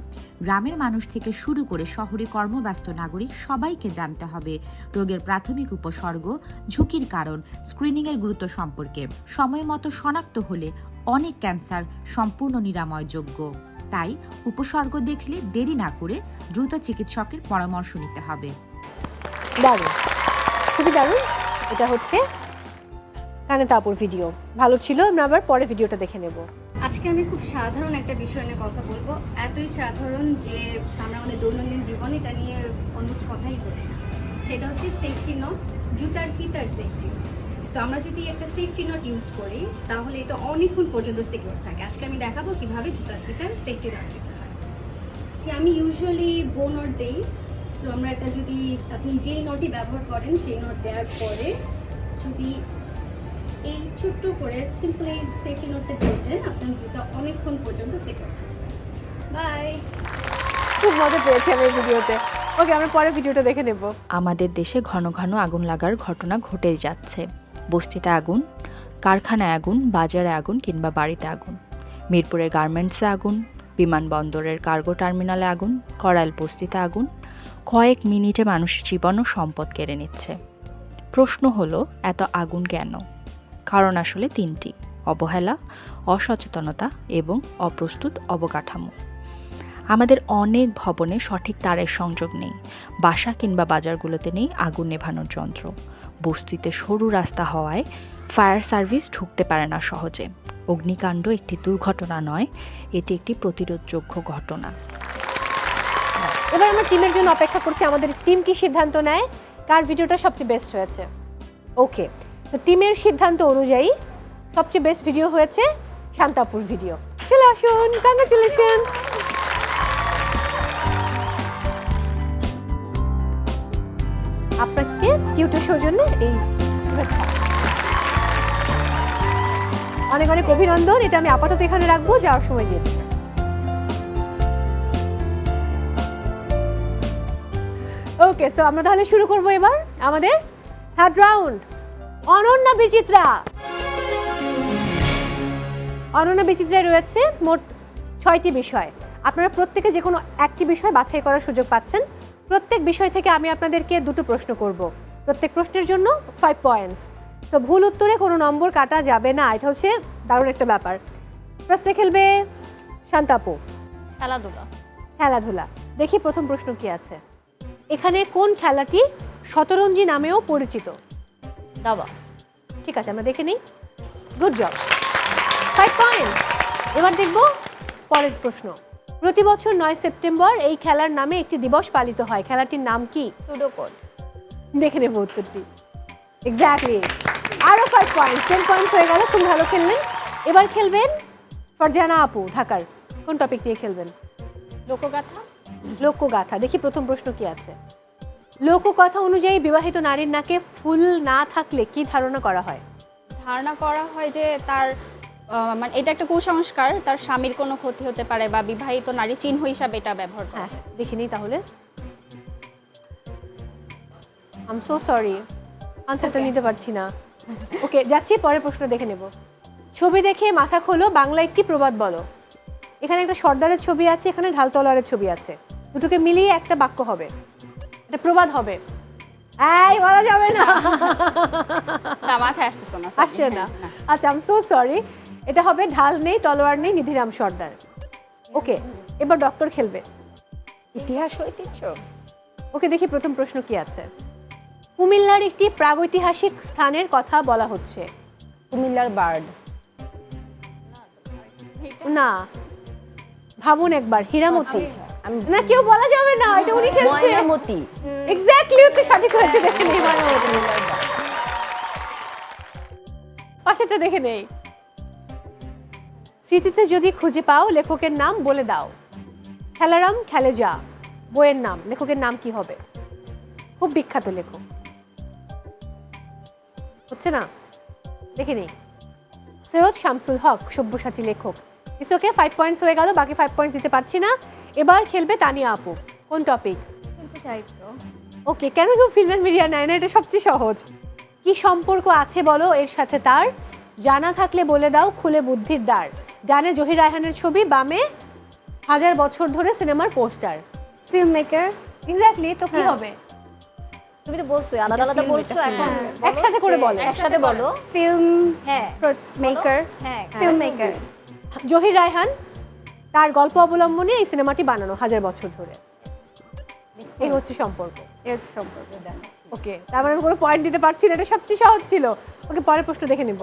গ্রামের মানুষ থেকে শুরু করে শহরে কর্মব্যস্ত নাগরিক সবাইকে জানতে হবে রোগের প্রাথমিক উপসর্গ, ঝুঁকির কারণ, স্ক্রিনিংয়ের গুরুত্ব সম্পর্কে। সময় মতো শনাক্ত হলে অনেক ক্যান্সার সম্পূর্ণ নিরাময়যোগ্য। তাই উপসর্গ দেখলে দেরি না করে দ্রুত চিকিৎসকের পরামর্শ নিতে হবে। দারুণ, খুবই দারুণ। এটা হচ্ছে কানেতাপুর ভিডিও, ভালো ছিল। আমরা আবার পরে ভিডিওটা দেখে নেব। আজকে আমি খুব সাধারণ একটা বিষয় নিয়ে কথা বলবো, এতই সাধারণ যে আমরা আমাদের দৈনন্দিন জীবনে এটা নিয়ে অলমোস্ট কথাই বলি না। সেটা হচ্ছে সেফটি নট, জুতার ফিতার সেফটি। তো আমরা যদি একটা সেফটি নট ইউজ করি তাহলে এটা অনেকক্ষণ পর্যন্ত সিকিউর থাকে। আজকে আমি দেখাবো কিভাবে জুতার ফিতার সেফটি নট দিতে হয়। যে আমি ইউজুয়ালি বো নট দিই। তো আমরা একটা যদি আপনি যেই নটই ব্যবহার করেন সেই নট দেওয়ার পরে যদি এই ছোট্ট করে সিম্পলি সেফটি নোটটা দিয়ে দেন, আপনার জুতা অনেকক্ষণ পর্যন্ত সিকিউর থাকবে। বাই। খুব মজা পেয়েছি আমি এই ভিডিওতে। ওকে, আমরা পরে ভিডিওটা দেখে নেব। আমাদের দেশে ঘন ঘন আগুন লাগার ঘটনা ঘটেই যাচ্ছে। বস্তিতে আগুন, কারখানায় আগুন, বাজারে আগুন কিংবা বাড়িতে আগুন, মিরপুরের গার্মেন্টসে আগুন, বিমানবন্দরের কার্গো টার্মিনালে আগুন, করাইল বস্তিতে আগুন, কয়েক মিনিটে মানুষের জীবন ও সম্পদ কেড়ে নিচ্ছে। প্রশ্ন হলো, এত আগুন কেন? কারণ আসলে তিনটি: অবহেলা, অসচেতনতা এবং অপ্রস্তুত অবকাঠামো। আমাদের অনেক ভবনে সঠিক তারের সংযোগ নেই, বাসা কিংবা বাজারগুলোতে নেই আগুন নেভানোর যন্ত্র, বস্তিতে সরু রাস্তা হওয়ায় ফায়ার সার্ভিস ঢুকতে পারে না সহজে। অগ্নিকাণ্ড একটি দুর্ঘটনা নয়, এটি একটি প্রতিরোধযোগ্য ঘটনা। এবার আমরা টিমের জন্য অপেক্ষা করছি, আমাদের টিম কি সিদ্ধান্ত নেয়, কার ভিডিওটা সবচেয়ে বেস্ট হয়েছে। ওকে, তো টিমের সিদ্ধান্ত অনুযায়ী সবচেয়ে বেস্ট ভিডিও হয়েছে শান্তাপুর ভিডিও। চলে আসুন, কংগ্রাচুলেশন। আপনাকে কিউটের সৌজন্য এই শুভেচ্ছা, অনেক অনেক অভিনন্দন। এটা আমি আপাতত এখানে রাখবো, যাওয়ার সময় দিয়ে দেবো। ওকে, সো আমরা তাহলে শুরু করবো এবার আমাদের থার্ড রাউন্ড। অনন্যা বিচিত্রা। অনন্যা বিচিত্রায় রয়েছে মোট 6টি বিষয়। আপনারা প্রত্যেকে যে কোনো একটি বিষয় বাছাই করার সুযোগ পাচ্ছেন। প্রত্যেক বিষয় থেকে আমি আপনাদেরকে 2টো প্রশ্ন করব। প্রত্যেক প্রশ্নের জন্য 5 পয়েন্টস। তো ভুল উত্তরে কোনো নম্বর কাটা যাবে না, এটা হচ্ছে দারুণ একটা ব্যাপার। প্রশ্নে খেলবে শান্তাপু। খেলাধুলা। খেলাধুলা। দেখি প্রথম প্রশ্ন কি আছে। এখানে কোন খেলাটি শতরঞ্জি নামেও পরিচিত? দাবা। ঠিক আছে, আমরা দেখে নিই। Good job, 5 point. এবার দেখব পরের প্রশ্ন। প্রতি বছর 9 সেপ্টেম্বর এই খেলার নামে একটি দিবস পালিত হয়, খেলাটির নাম কি? সুডোকোড। দেখে নেব উত্তরটি। এক্স্যাক্টলি, আরও 5 পয়েন্ট, 10 পয়েন্ট হয়ে গেল। খুব ভালো খেললেন। এবার খেলবেন ফারজানা আপু, ঢাকার। কোন টপিক দিয়ে খেলবেন? লোকগাথা। লোকগাথা। দেখি প্রথম প্রশ্ন কি আছে। লোককথা অনুযায়ী বিবাহিত নারীর নাকে ফুল না থাকলে কি ধারণা করা হয়? ধারণা করা হয় যে তার মানে এটা একটা কুসংস্কার, তার স্বামীর কোনো ক্ষতি হতে পারে বা বিবাহিত নারী চিহ্ন হিসাবে এটা ব্যবহার করা হয়। দেখে নিই তাহলে। আই এম সো সরি, আনসারটা নিতে পারছি না। ওকে, যাচ্ছি, পরের প্রশ্ন দেখে নেব। ছবি দেখে মাথা খোলো, বাংলা একটি প্রবাদ বলো। এখানে একটা সর্দারের ছবি আছে, এখানে ঢাল তলোয়ারের ছবি আছে, দুটোকে মিলিয়ে একটা বাক্য হবে, একটা প্রবাদ হবে। এই বলা যাবে না। মাথায় আসতেছে না আসছে না আচ্ছা আই এম সো সরি এটা হবে ঢাল নেই তলোয়ার নেই নিধিরাম সর্দার ওকে এবার ডক্টর খেলবে ইতিহাস ঐতিহ্য। ওকে দেখি প্রথম প্রশ্ন কি আছে কুমিল্লার একটি প্রাগৈতিহাসিক স্থানের কথা বলা হচ্ছে কুমিল্লার বার্ড। না ভাবুন একবার হীরামতি না কেউ বলা যাবে না এটা উনি খেলছে ময়নামতি। এক্স্যাক্টলি উত্তর সঠিক হয়েছে দেখে নেই ময়নামতি পাশেটা দেখে নেই স্মৃতিতে যদি খুঁজে পাও লেখকের নাম বলে দাও খেলারাম খেলে যা বইয়ের নাম লেখকের নাম কি হবে খুব বিখ্যাত লেখক হচ্ছে না দেখে নেই সৈয়দ শামসুল হক সব্যসাচী লেখক ইটস ওকে 5 পয়েন্টস হয়ে গেল বাকি 5 পয়েন্টস দিতে পারছি না এবার খেলবে তানিয়া আপু কোন টপিক শিল্প সাহিত্য ওকে কেন কেউ ফিল্ম অ্যান্ড মিডিয়া নেয় না এটা সবচেয়ে সহজ কি সম্পর্ক আছে বলো এর সাথে তার জানা থাকলে বলে দাও খুলে বুদ্ধির দ্বার ডানে জহির রায়হানের ছবি বামে 1000 বছর ধরে সিনেমার পোস্টার ফিল্ম মেকার এক্স্যাক্টলি তো কি হবে তুমি তো বলছো আলাদা আলাদা বলছো এখন একসাথে করে বলো একসাথে বলো ফিল্ম হ্যাঁ মেকার হ্যাঁ ফিল্ম মেকার জহির রায়হান তার গল্প অবলম্বনে এই সিনেমাটি বানানো 1000 বছর ধরে এই হচ্ছে সম্পর্ক এর সম্পর্ক ওকে তার মানে আমি কোনো পয়েন্ট দিতে পারছি না এটা সবচেয়ে সহজ ছিল ওকে পরের প্রশ্ন দেখে নিব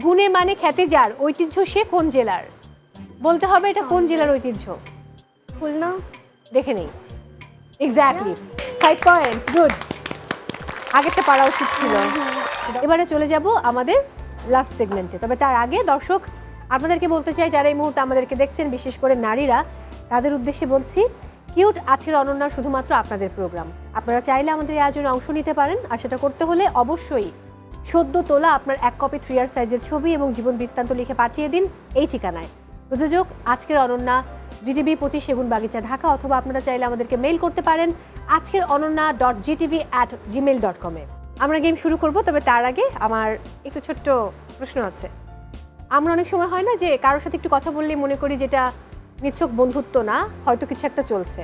গুণে মানে খ্যাতি যার ঐতিহ্য সে কোন জেলার বলতে হবে এটা কোন জেলার ঐতিহ্য খুলনা দেখে নেই এক্স্যাক্টলি 5 পয়েন্টস গুড আগেরটা পারা উচিত ছিল এবারে চলে যাব আমাদের লাস্ট সেগমেন্টে তবে তার আগে দর্শক আপনাদেরকে বলতে চাই যারা এই মুহূর্তে আমাদেরকে দেখছেন বিশেষ করে নারীরা তাদের উদ্দেশ্যে বলছি কিউট আজকের অনন্যা শুধুমাত্র আপনাদের প্রোগ্রাম আপনারা চাইলে আমাদের এই আয়োজনে অংশ নিতে পারেন আর সেটা করতে হলে অবশ্যই সদ্য তোলা আপনার 1 কপি 3R সাইজের ছবি এবং জীবন বৃত্তান্ত লিখে পাঠিয়ে দিন এই ঠিকানায় প্রযোজক আজকের অনন্যা জিটিভি 25 সেগুন বাগিচা ঢাকা অথবা আপনারা চাইলে আমাদেরকে মেইল করতে পারেন আজকের ononna.gtv@gmail.com এ আমরা গেম শুরু করব তবে তার আগে আমার একটু ছোট্ট প্রশ্ন আছে আমরা অনেক সময় হয় না যে কারোর সাথে একটু কথা বললেই মনে করি যেটা নিছক বন্ধুত্ব না হয়তো কিছু একটা চলছে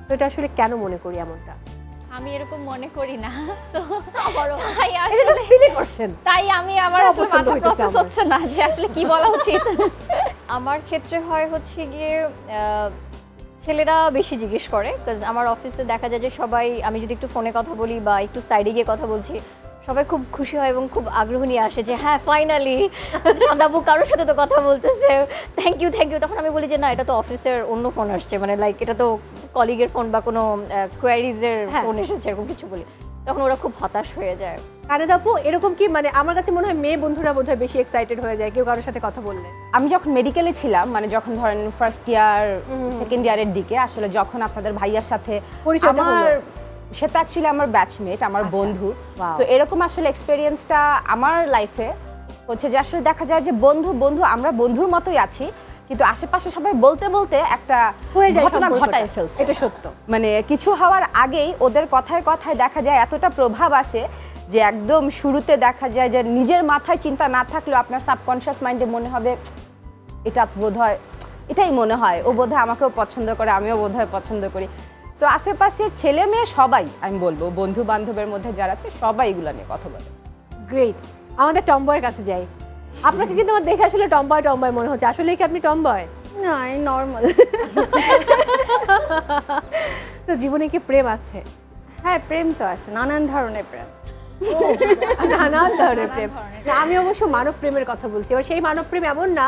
তো এটা আসলে কেন মনে করি এমনটা আমি এরকম মনে করি না তো তাই আসলে ফিল করছেন তাই আমি আমার আসলে মাথা প্রসেস হচ্ছে না যে আসলে কি বলা উচিত আমার ক্ষেত্রে হয় হচ্ছে গিয়ে ছেলেরা বেশি জিজ্ঞেস করে বিকজ আমার অফিসে দেখা যায় যে সবাই আমি যদি একটু ফোনে কথা বলি বা একটু সাইডে গিয়ে কথা বলছি সবাই খুব খুশি হয় এবং খুব আগ্রহ নিয়ে আসে যে হ্যাঁ ফাইনালি সাদাবু কারোর সাথে তো কথা বলতেছে থ্যাংক ইউ তখন আমি বলি যে না এটা তো অফিসের অন্য ফোন আসছে মানে লাইক এটা তো কলিগের ফোন বা কোনো কোয়ারিজের ফোন এসেছে এরকম কিছু বলি তখন ওরা খুব হতাশ হয়ে যায় কানেদাপু এরকম কি মানে আমার কাছে মনে হয় মেয়ে বন্ধুরা বোধহয় বেশি এক্সাইটেড হয়ে যায় কেউ কারোর সাথে কথা বললে আমি যখন মেডিকেলে ছিলাম মানে যখন ধরেন ফার্স্ট ইয়ার সেকেন্ড ইয়ারের দিকে আসলে যখন আপনাদের ভাইয়ার সাথে পরিচয়টা হলো সে তো অ্যাকচুয়ালি আমার ব্যাচমেট আমার বন্ধু তো এরকম আসলে এক্সপেরিয়েন্সটা আমার লাইফে হচ্ছে যে আসলে দেখা যায় যে বন্ধু আমরা বন্ধুর মতোই আছি কিন্তু আশেপাশে সবাই বলতে বলতে একটা ঘটনা ঘটায় ফেলছে এটা সত্য মানে কিছু হওয়ার আগেই ওদের কথায় কথায় দেখা যায় এতটা প্রভাব আসে যে একদম শুরুতে দেখা যায় যে নিজের মাথায় চিন্তা না থাকলেও আপনার সাবকনশিয়াস মাইন্ডে মনে হবে এটা বোধহয় এটাই মনে হয় ও বোধহয় আমাকেও পছন্দ করে আমিও বোধহয় পছন্দ করি তো আশেপাশে ছেলে মেয়ে সবাই আমি বলবো বন্ধু বান্ধবের মধ্যে যারা আছে সবাই এগুলো নিয়ে কথা বলে গ্রেট আমাদের টমবয়ের কাছে যাই আপনাকে কিন্তু আমার দেখে আসলে টমবয় মনে হচ্ছে আসলে কি আপনি টমবয় না নর্মাল তো জীবনে কি প্রেম আছে হ্যাঁ প্রেম তো আছে নানান ধরনের প্রেম নানান ধরনের প্রেম আমি অবশ্য মানব প্রেমের কথা বলছি এবার সেই মানব প্রেম এমন না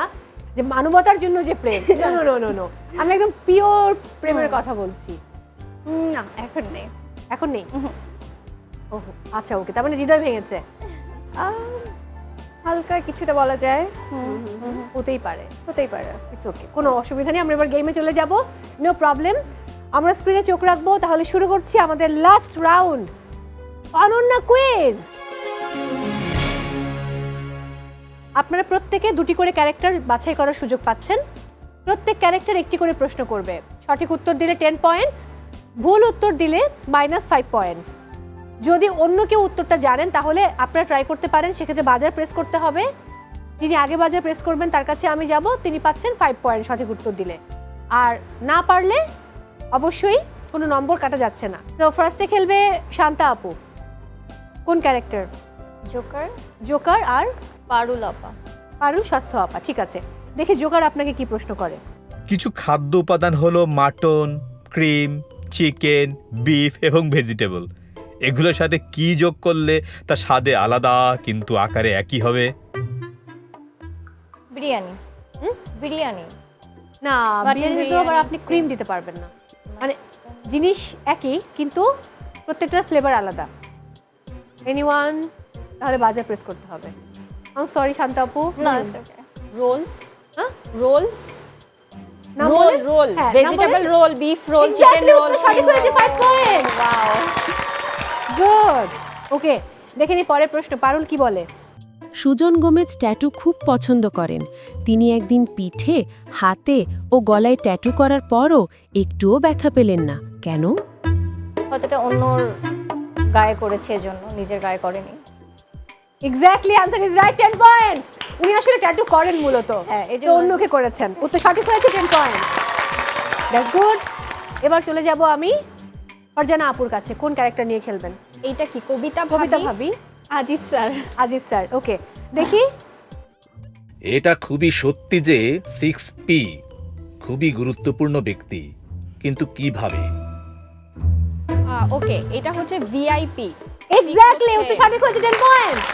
যে মানবতার জন্য যে প্রেম নো আমি একদম পিওর প্রেমের কথা বলছি না এখন নেই ওহ আচ্ছা ওকে তার মানে হৃদয় ভেঙেছে হালকা কিছুটা বলা যায় হতেই পারে ইটস ওকে কোনো অসুবিধা নেই আমরা এবার গেমে চলে যাব নো প্রবলেম আমরা স্ক্রিনে চোখ রাখবো তাহলে শুরু করছি আমাদের লাস্ট রাউন্ড অনন্যা কুইজ আপনারা প্রত্যেকে দুটি করে ক্যারেক্টার বাছাই করার সুযোগ পাচ্ছেন প্রত্যেক ক্যারেক্টার একটি করে প্রশ্ন করবে সঠিক উত্তর দিলে 10 পয়েন্টস ভুল উত্তর দিলে -5 পয়েন্টস যদি অন্য কেউ উত্তরটা জানেন তাহলে আপনারা ট্রাই করতে পারেন সেক্ষেত্রে বাজার প্রেস করতে হবে যিনি আগে বাজার প্রেস করবেন তার কাছে আমি যাব তিনি পাচ্ছেন 5 পয়েন্ট সঠিক উত্তর দিলে আর না পারলে অবশ্যই কোনো নম্বর কাটা যাচ্ছে না তো ফার্স্টে খেলবে শান্তা আপু কোন ক্যারেক্টার জোকার জোকার আর পারুল আপা। পারুল স্বাস্থ্য আপা, ঠিক আছে। দেখি জোকার আপনাকে কি প্রশ্ন করে। কিছু খাদ্য উপাদান হলো মাটন, ক্রিম, চিকেন, বিফ এবং ভেজিটেবল। এগুলোর সাথে কি যোগ করলে তা স্বাদে আলাদা কিন্তু আকারে একই হবে? বিরিয়ানি। বিরিয়ানি না, Mutton বিরিয়ানিতে তো আবার বিরিয়ানি। আপনি ক্রিম দিতে পারবেন না, মানে জিনিস একই কিন্তু প্রত্যেকটার ফ্লেভার আলাদা। এনিওয়ান? তাহলে বাজার প্রেস করতে হবে। আই সরি শান্ত আপু। না, রোল, হ্যাঁ রোল, না রোল, বলে? রোল, হ্যাঁ, না ভেজিটেবল বলে? Roll, beef roll, chicken Exactly, roll, উত্তর সঠিক হয়েছে, 5 পয়েন্ট। Wow, good. ওকে, দেখে নি পরের প্রশ্ন। পারুল কি বলে? সুজন গোমেজ ট্যাটু খুব পছন্দ করেন। তিনি একদিন পিঠে, হাতে ও গলায় ট্যাটু করার পরও একটুও ব্যথা পেলেন না, কেন? কতটা অন্যর গায়ে করেছে এজন্য, নিজের গায়ে করেনি। Exactly, answer is right, 10 points. উনি আসলে ট্যাটু করেন মূলত, হ্যাঁ, তো অন্যকে করেছেন। উত্তর সঠিক হয়েছে, 10 পয়েন্টস। That's good. এবার চলে যাব আমি ফারজানা আপুর কাছে। কোন ক্যারেক্টার নিয়ে খেলবেন? এইটা কি কবিতা কবিতা ভাবি? আজিজ স্যার। আজিজ স্যার, ওকে। দেখি। এটা খুবই সত্যি যে 6P খুবই গুরুত্বপূর্ণ ব্যক্তি, কিন্তু কিভাবে? ওকে, এটা হচ্ছে ভিআইপি। এক্স্যাক্টলি, উত্তর সঠিক হয়েছে, 10 পয়েন্টস।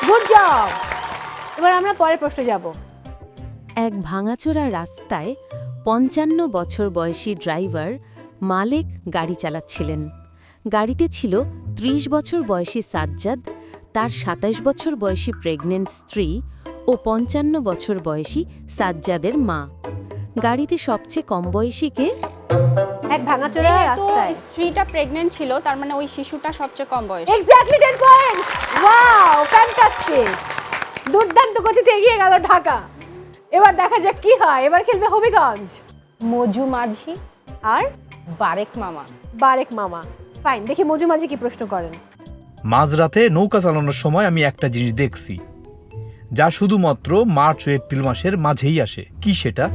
Good job. এবার আমরা পরের প্রশ্নে যাব। এক ভাঙাচোরা রাস্তায় 55 বছর বয়সী ড্রাইভার মালেক গাড়ি চালাচ্ছিলেন। গাড়িতে ছিল 30 বছর বয়সী সাজ্জাদ, তার 27 বছর বয়সী প্রেগনেন্ট স্ত্রী ও 55 বছর বয়সী সাজ্জাদের মা। গাড়িতে সবচেয়ে কম বয়সী কে? এক ভাঙাচোরা যেহেতু রাস্তায় স্ত্রীটা প্রেগন্যান্ট ছিল, তার মানে ওই শিশুটা সবচেয়ে কম বয়স। Exactly, 10 points. Wow, fantastic. দুর্দান্ত গতিতে এগিয়ে গেল ঢাকা। এবার দেখা যাক কি হয়। এবার খেলবে হবিগঞ্জ। মজু মাঝি আর বারেক মামা। বারেক মামা, ফাইন। দেখি মজু মাঝি কি প্রশ্ন করেন। মাঝরাতে নৌকা চালানোর সময় আমি একটা জিনিস দেখছি, যা শুধুমাত্র মার্চ ও এপ্রিল মাসের মাঝেই আসে। কি সেটা?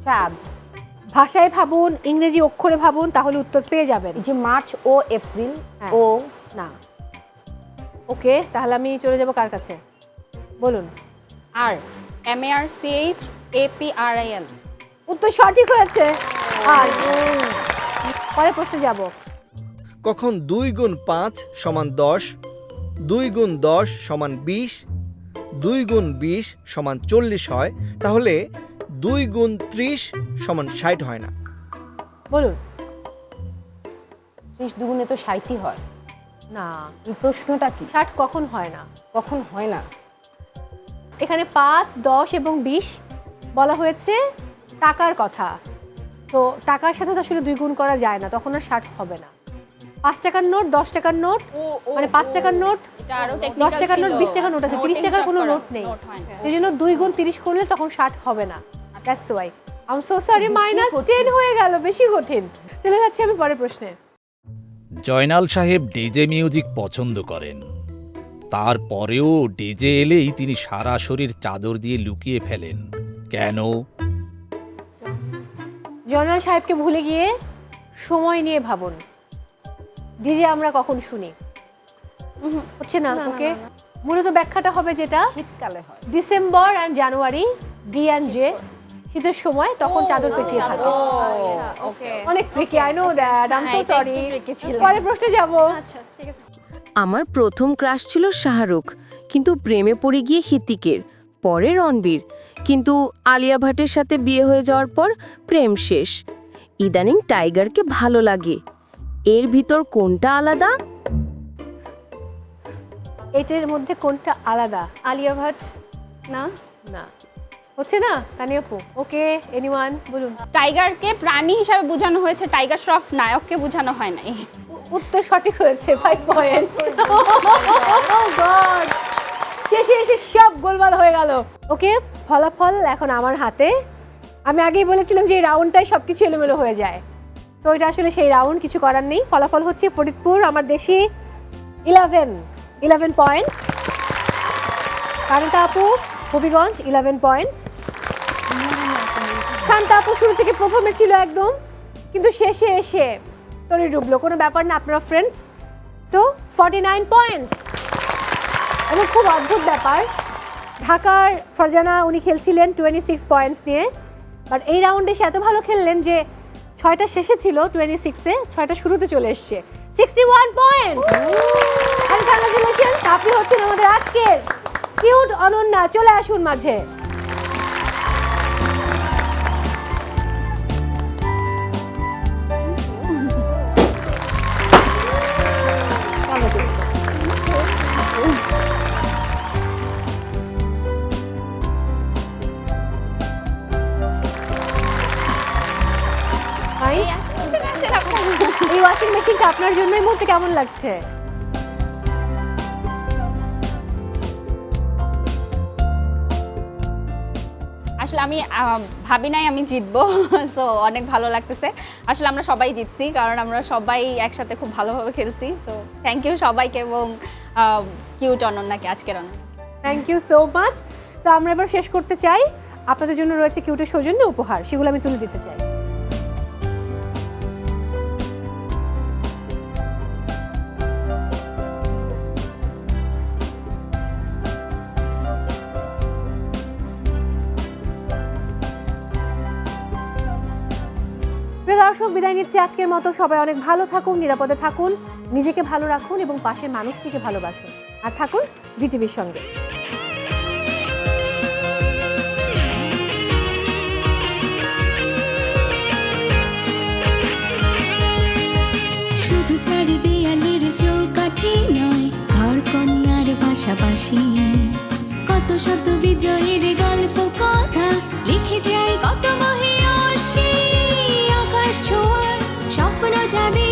চাঁদ। ভাষায় ভাবুন, ইংরেজি অক্ষরে ভাবুন, তাহলে উত্তর পেয়ে যাবেন। এই যে মার্চ ও এপ্রিল ও না। ওকে, তাহলে আমি চলে যাব কার কাছে? বলুন। আর MARCHAPRIL। উত্তর সঠিক হয়েছে। আর পরের প্রশ্নে যাব। কখন 2 গুণ 5 সমান 10, 2 গুণ 10 সমান 20, 2 গুণ 20 সমান 40 হয়, তাহলে 2 গুণ 30 সমান 60 হয় না? বলুন। 30 দুগুণে তো 60ই হয়। না, এই প্রশ্নটা কি? 60 কখন হয় না? কখন হয় না? এখানে 5, 10 এবং 20 বলা হয়েছে টাকার কথা। তো টাকার সাথে তো আসলে 2 গুণ করা যায় না, তখন আর 60 হবে না। 5 টাকার নোট, 10 টাকার নোট, মানে 5 টাকার নোট, 10 টাকার নোট, 20 টাকার নোট আছে, 30 টাকার কোনো নোট নেই। এই জন্য 2 গুণ 30 করলে তখন 60 হবে না। That's why. I am so sorry, -10 হয়ে গেল, বেশি কঠিন। চলে যাচ্ছি আমি পরের প্রশ্নে। জয়নাল সাহেব ডিজে মিউজিক পছন্দ করেন, তারপরেও ডিজে এলেই তিনি সারা শরীর চাদর দিয়ে লুকিয়ে ফেলেন, কেন? জয়নাল সাহেবকে ভুলে গিয়ে সময় নিয়ে ভাবুন। ডিজে আমরা কখন শুনি? হচ্ছে না। ওকে, মূলত ব্যাখ্যাটা হবে যেটা শীতকালে হয়। December and January, D and J, শীতের সময় তখন চাদর পেঁচিয়ে থাকে। অনেক tricky, I know that, I am so sorry. পরের প্রশ্নে যাব। আচ্ছা, ঠিক আছে। আমার প্রথম ক্রাশ ছিল শাহরুখ, কিন্তু প্রেমে পড়ে গিয়ে হৃতিকের, পরে রণবীর। কিন্তু আলিয়া ভাটের সাথে বিয়ে হয়ে যাওয়ার পর প্রেম শেষ। ইদানিং টাইগারকে ভালো লাগে। এর ভিতর কোনটা আলাদা? এটার মধ্যে কোনটা আলাদা? আলিয়া ভাট না? না, হচ্ছে না। তানিয়াপু, ওকে, এনিওয়ান বলুন। টাইগারকে প্রাণী হিসাবে বোঝানো হয়েছে, টাইগার শ্রফ নায়ককে বোঝানো হয় নাই। উত্তর সঠিক হয়েছে, 5 পয়েন্ট। গড, শেষে এসে সব গোলমাল হয়ে গেল। ওকে, ফলাফল এখন আমার হাতে। আমি আগেই বলেছিলাম যে এই রাউন্ডটাই সব কিছু এলোমেলো হয়ে যায়, তো এটা আসলে সেই রাউন্ড, কিছু করার নেই। ফলাফল হচ্ছে ফরিদপুর আমার দেশি 11 পয়েন্টস, কারিতা আপু হবিগঞ্জ 11 পয়েন্টস, শান্তা আপু শুরু থেকে প্রথমে ছিল একদম, কিন্তু শেষে এসে তরি ডুবলো। কোনো ব্যাপার না, আপনারা ফ্রেন্ডস। So 49 points. এবং খুব অদ্ভুত ব্যাপার, ঢাকার ফারজানা উনি খেলছিলেন 26 পয়েন্টস দিয়ে, বাট এই রাউন্ডে সে এত ভালো খেললেন যে 6টা শেষে ছিল 26-এ, 6টা শুরুতে চলে এসছে 61 পয়েন্টস। এন্ড কংগ্রাচুলেশনস, আপনি হচ্ছেন আমাদের আজকের কিউট অনন্যা। চলে আসুন মাঝে। এই ওয়াশিং মেশিনটা আপনার জন্য এই মুহূর্তে কেমন লাগছে? আসলে আমি ভাবি নাই আমি জিতবো, সো অনেক ভালো লাগতেছে। আসলে আমরা সবাই জিতছি, কারণ আমরা সবাই একসাথে খুব ভালোভাবে খেলছি। সো থ্যাংক ইউ সবাইকে এবং কিউট অনন্যাকে, আজকের Ananya. Thank you so much. So আমরা এবার শেষ করতে চাই। আপনাদের জন্য রয়েছে কিউটের সৌজন্য উপহার, সেগুলো আমি তুলে দিতে চাই। প্রিয় দর্শক, বিদায় নিচ্ছি আজকের মতো। সবাই অনেক ভালো থাকুন, নিরাপদে থাকুন, নিজেকে ভালো রাখুন এবং পাশের মানুষটিকে ভালোবাসুন, আর থাকুন জিটিভির সঙ্গে। শুধু চার দেয়ালের চৌকাঠি নয়, ঘর কন্যার পাশাপাশি কত শত বিজয়ের গল্প কথা লিখে যায় কত মহিয়সী। আকাশ ছোঁয়ার স্বপ্ন যাদের